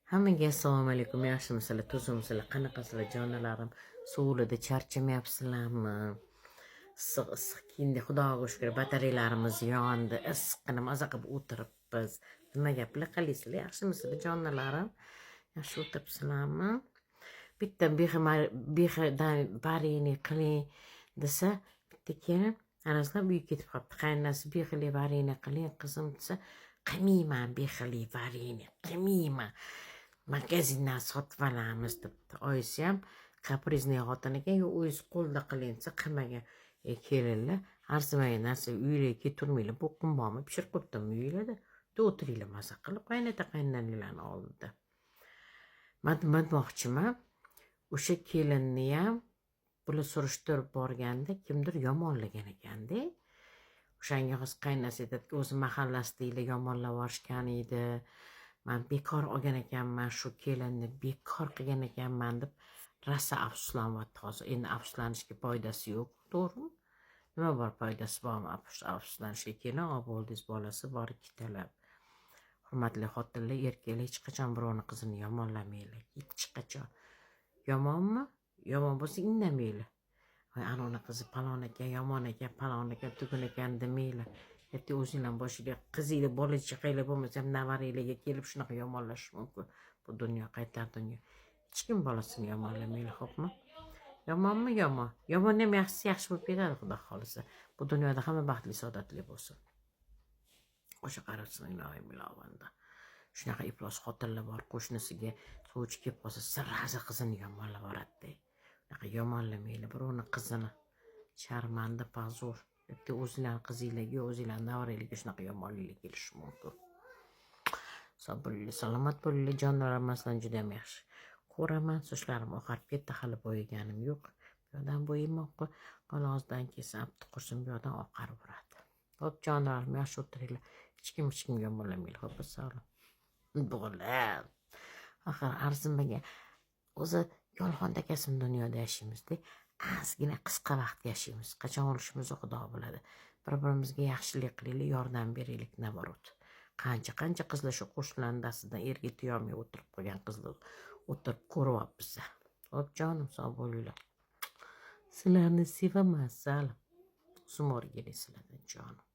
Hammaga assalomu alaykum. Yaxshimisizlar, tuzimsizlar, qanaqasizlar jonlarim? Suvlarda charchamayapsizlarmi? Issiq kiyindi, xudoga shukr, batareyalarimiz yondi. Issiqqina maza qilib o'tiribmiz. Nima gaplar qilaysizlar? Yaxshimisizlar jonlarim? Yaxshi o'tiribsizlarmi? Bitta behidan varini qiling desa, bitta kelin anasini uyga ketib qolibdi. Qaynonasi behili varini qiling qizim desa, qilmayman behili varini, qilmayman. Magazindan sotib olamiz debdi. Oyisi ham kaprizni xotiniga o'zingiz qo'lda qiling desa qilmagan. Kelinlar arzimagan narsa uylarga keturmanglar. Bu qimbormi pishirib qo'yibdimi uylarda? O'tiringlar maza qilib qaynonanglarni oldida. Demoqchiman, o'sha kelinni ham bular surishtirib borganda kimdir yomonlagan ekanda. O'shanga hozir qaynonasi aytadiki, o'zi mahallasidagilar yomonlab yuborishgan edi. Men bekor olgan ekanman, shu kelinni bekor qilgan ekanman deb rosa afsuslanyapti hozir. Endi afsuslanishga foydasi yo'q, to'g'rimi? Nima bor foydasi bormi afsuslanishga? Kelin olib bo'ldingiz, bolasi bor ikkitalab. Hurmatli xotinlar, erkaklar hech qachon birovni qizini yomonlamanglar. Hech qachon. Yomonmi? Yomon bo'lsa indamanglar. Voy anavni qizi palon ekan, yomon ekan, palon ekan, tugun ekan demanglar. Erta o'zinglar boshiga qizinglar, bola chaqanglar bo'lmasa ham navaranglarga kelib shunaqa yomonlash mumkin. Bu dunyo qaytar dunyo. Hech kim bolasini yomonlamaydi, xo'pmi? Yomonmi? Yomon. Yomonni ham yaxshisi yaxshi bo'lib ketadi, xudo xolisa. Bu dunyoda hamma baxtli saodatli bo'lsin. O'sha qarabsizlar, ilovanda. Shunaqa iflos xotinlar bor, qo'shnisiga sovchi kelib qolsa, sirrazi qizini yomonlab yuboradi. Unaqa yomonlamaylar birovni qizini. Sharmanda, pazur. Bitta o'zinglar qizinglarga, o'zinglar navaranglarga shunaqa yomonliklar kelishi mumkin. Sabrli, salomat bo'linglar jonlarim, masalan juda ham yaxshi. Ko'raman, sochlarim oqarib ketdi, hali bo'yaganim yo'q. Bu yoqdan bo'yaymoqqa, qonozdan kesam, tuqursam bu yoqdan oqarib boradi. Xo'p jonlarim, yaxshi o'tiringlar. Hech kim yomonlamaydi, xo'p, sog'lik. Bo'lar. Axir arzimagan. O'zi yolg'onda kasm dunyoda yashaymiz-da. Ozgina qisqa vaqt yashaymiz. Qachon o'lishimizni Xudo biladi. Bir-birimizga yaxshilik qilaylik, yordam beraylik, naborot. Qancha qizlar shu qo'shnilarning dastidan erga tiyolmay o'tirib qolgan qizlar o'tirib ko'ryapmiz. Xo'p jonim, sog' bo'linglar. Sizlarni sevaman, salam. Sumor keling sizlardan jonim.